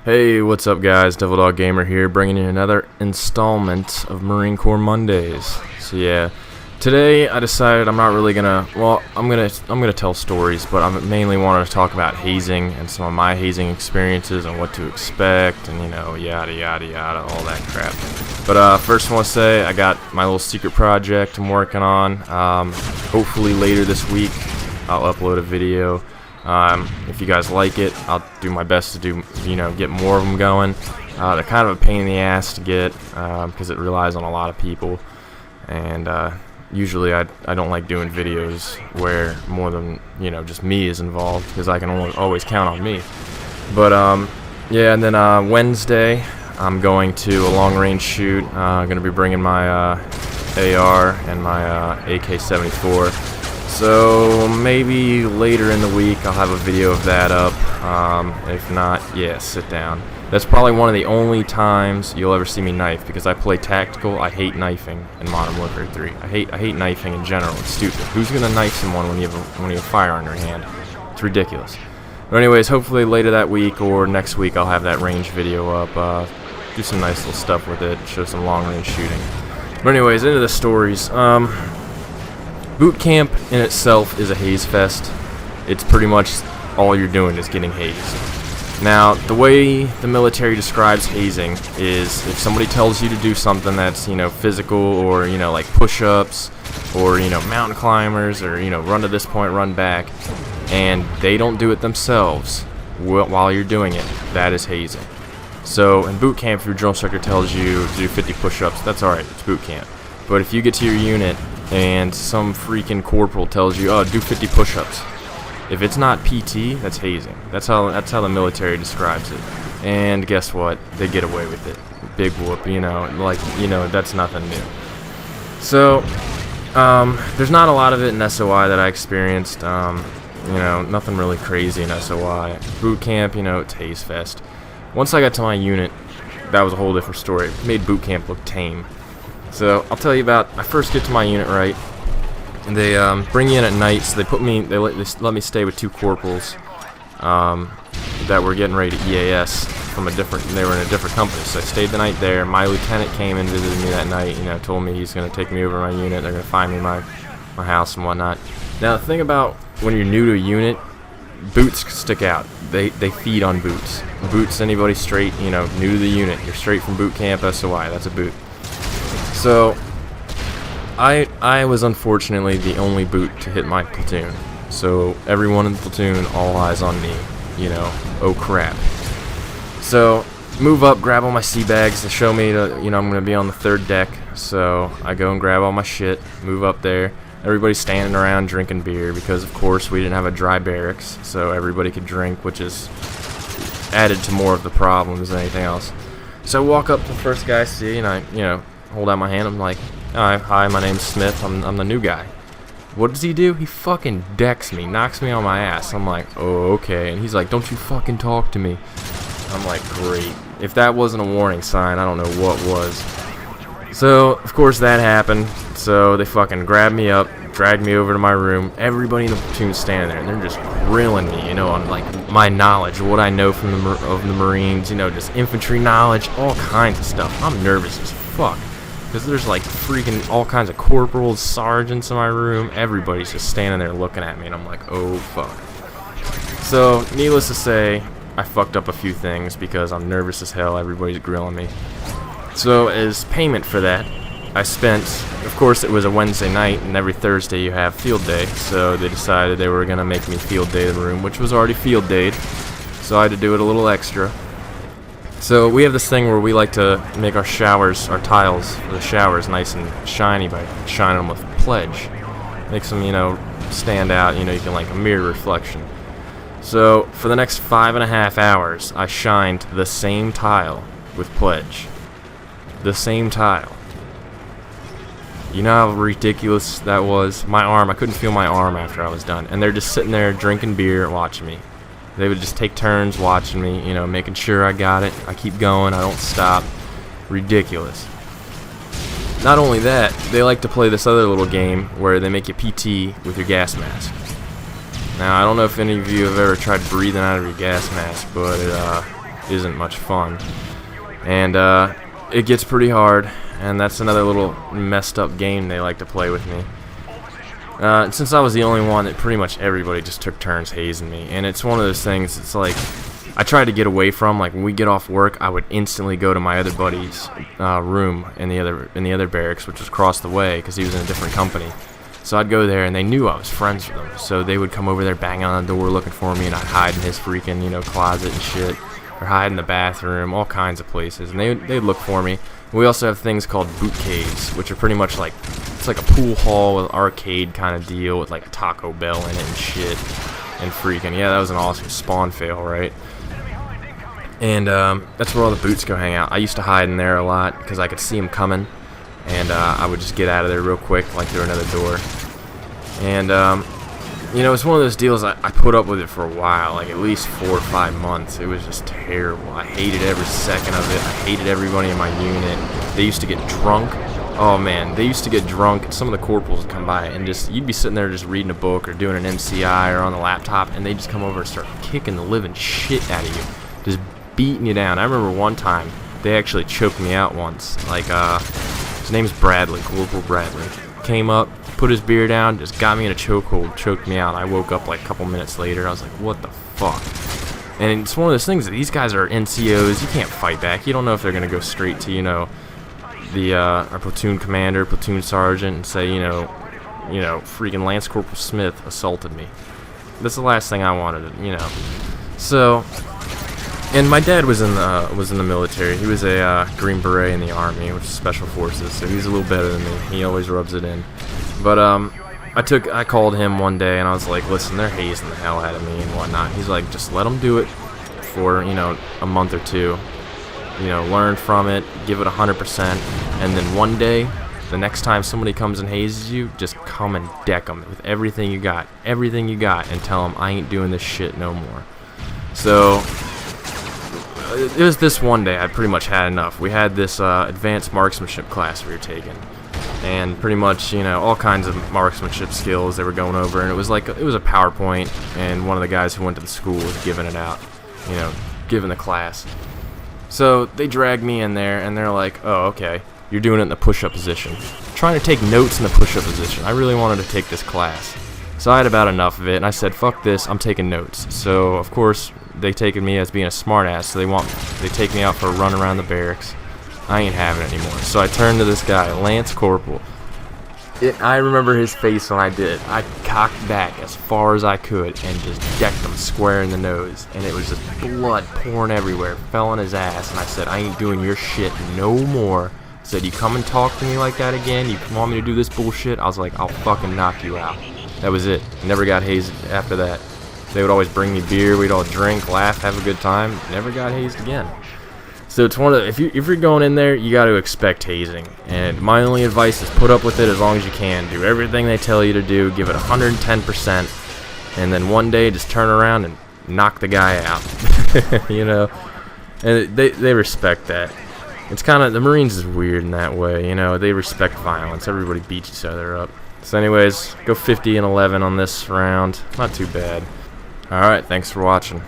Hey, what's up guys? Devil Dog Gamer here, bringing you another installment of Marine Corps Mondays. So yeah, today I decided I'm not really gonna, well, I'm gonna tell stories, but I mainly wanted to talk about hazing and some of my hazing experiences and what to expect and, you know, yada yada yada, all that crap. But first I want to say I got my little secret project I'm working on. Hopefully later this week I'll upload a video. If you guys like it, I'll do my best to get more of them going. They're kind of a pain in the ass to get because it relies on a lot of people, and usually I don't like doing videos where more than just me is involved, because I can always count on me. But yeah, and then Wednesday I'm going to a long-range shoot. I'm gonna be bringing my AR and my AK-74. So maybe later in the week I'll have a video of that up. If not, yeah, sit down. That's probably one of the only times you'll ever see me knife, because I play tactical. I hate knifing in Modern Warfare 3. I hate knifing in general. It's stupid. Who's gonna knife someone when you have a fire in your hand? It's ridiculous. But anyways, hopefully later that week or next week I'll have that range video up. Do some nice little stuff with it. Show some long range shooting. But anyways, into the stories. Boot camp in itself is a haze fest. It's pretty much all you're doing is getting hazed. Now, the way the military describes hazing is if somebody tells you to do something that's, physical, or, like push-ups, or, mountain climbers, or, run to this point, run back, and they don't do it themselves while you're doing it, that is hazing. So, in boot camp, if your drill instructor tells you to do 50 push-ups, that's alright, it's boot camp. But if you get to your unit and some freaking corporal tells you, oh, do 50 push-ups, if it's not PT, that's hazing. That's how the military describes it. And guess what? They get away with it. Big whoop, that's nothing new. So, there's not a lot of it in SOI that I experienced. Nothing really crazy in SOI. Boot camp, it's haze fest. Once I got to my unit, that was a whole different story. It made boot camp look tame. So I'll tell you about. I first get to my unit, right, and they bring you in at night. So they let me stay with two corporals that were getting ready to EAS from a different. They were in a different company, so I stayed the night there. My lieutenant came and visited me that night. Told me he's gonna take me over my unit. They're gonna find me my house and whatnot. Now the thing about when you're new to a unit, boots stick out. They feed on boots. Boots, anybody straight, new to the unit. You're straight from boot camp SOI. That's a boot. So, I was unfortunately the only boot to hit my platoon. So, everyone in the platoon, all eyes on me, oh crap. So, move up, grab all my sea bags to show me that, I'm going to be on the third deck. So, I go and grab all my shit, move up there. Everybody's standing around drinking beer because, of course, we didn't have a dry barracks. So, everybody could drink, which is added to more of the problems than anything else. So, I walk up to the first guy I see, and I, hold out my hand. I'm like, hi, my name's Smith. I'm the new guy. What does he do? He fucking decks me, knocks me on my ass. I'm like, oh, okay. And he's like, don't you fucking talk to me. I'm like, great. If that wasn't a warning sign, I don't know what was. So, of course, that happened. So they fucking grabbed me up, dragged me over to my room. Everybody in the platoon's standing there, and they're just grilling me, on like my knowledge, what I know from of the Marines, just infantry knowledge, all kinds of stuff. I'm nervous as fuck, because there's like freaking all kinds of corporals, sergeants in my room. Everybody's just standing there looking at me, and I'm like, oh fuck. So, needless to say, I fucked up a few things because I'm nervous as hell. Everybody's grilling me. So, as payment for that, I spent, of course it was a Wednesday night, and every Thursday you have field day, so they decided they were going to make me field day the room, which was already field dayed, so I had to do it a little extra. So we have this thing where we like to make our showers, our tiles for the showers, nice and shiny by shining them with Pledge. Makes them, stand out, you can like a mirror reflection. So for the next 5.5 hours, I shined the same tile with Pledge. The same tile. You know how ridiculous that was? My arm, I couldn't feel my arm after I was done. And they're just sitting there drinking beer, watching me. They would just take turns watching me, making sure I got it. I keep going, I don't stop. Ridiculous. Not only that, they like to play this other little game where they make you PT with your gas mask. Now, I don't know if any of you have ever tried breathing out of your gas mask, but isn't much fun. And it gets pretty hard, and that's another little messed up game they like to play with me. Since I was the only one, that pretty much everybody just took turns hazing me, and it's one of those things. It's like I tried to get away from. Like when we get off work, I would instantly go to my other buddy's room in the other barracks, which was across the way, because he was in a different company. So I'd go there, and they knew I was friends with them. So they would come over there, banging on the door, looking for me, and I'd hide in his freaking closet and shit, or hide in the bathroom, all kinds of places, and they'd look for me. We also have things called boot caves, which are pretty much like, it's like a pool hall with arcade kind of deal with like a Taco Bell in it and shit. And freaking, yeah, that was an awesome spawn fail, right? And that's where all the boots go hang out. I used to hide in there a lot because I could see them coming, and I would just get out of there real quick, like through another door. And it's one of those deals. I put up with it for a while, like at least 4 or 5 months. It was just terrible. I hated every second of it. I hated everybody in my unit. They used to get drunk. Oh man, they used to get drunk. Some of the corporals would come by and you'd be sitting there just reading a book or doing an MCI or on the laptop, and they just come over and start kicking the living shit out of you, just beating you down. I remember one time they actually choked me out once. Like his name's Bradley, Corporal Bradley. Came up, put his beer down, just got me in a chokehold, choked me out. I woke up like a couple minutes later. I was like, what the fuck? And it's one of those things that these guys are NCOs. You can't fight back. You don't know if they're gonna go straight to our platoon commander, platoon sergeant, and say freaking Lance Corporal Smith assaulted me. That's the last thing I wanted, So, and my dad was in the military. He was a Green Beret in the Army, which is Special Forces, so he's a little better than me. He always rubs it in. But I called him one day and I was like, listen, they're hazing the hell out of me and whatnot. He's like, just let them do it for a month or two. Learn from it, give it 100%, and then one day, the next time somebody comes and hazes you, just come and deck them with everything you got, and tell them I ain't doing this shit no more. So it was this one day I pretty much had enough. We had this advanced marksmanship class we were taking, and pretty much all kinds of marksmanship skills they were going over, and it was a PowerPoint, and one of the guys who went to the school was giving it out, giving the class. So they dragged me in there, and they're like, oh, okay, you're doing it in the push-up position. Trying to take notes in the push-up position. I really wanted to take this class. So I had about enough of it, and I said, fuck this, I'm taking notes. So, of course, they taken me as being a smartass, so they take me out for a run around the barracks. I ain't having it anymore. So I turned to this guy, Lance Corporal. I remember his face when I did it. I cocked back as far as I could and just decked him square in the nose. And it was just blood pouring everywhere. Fell on his ass. And I said, I ain't doing your shit no more. I said, you come and talk to me like that again? You want me to do this bullshit? I was like, I'll fucking knock you out. That was it. Never got hazed after that. They would always bring me beer. We'd all drink, laugh, have a good time. Never got hazed again. So it's one of the, if you're going in there, you got to expect hazing. And my only advice is put up with it as long as you can. Do everything they tell you to do. Give it 110%. And then one day just turn around and knock the guy out. And they respect that. It's kind of, the Marines is weird in that way. They respect violence. Everybody beats each other up. So anyways, go 50-11 on this round. Not too bad. Alright, thanks for watching.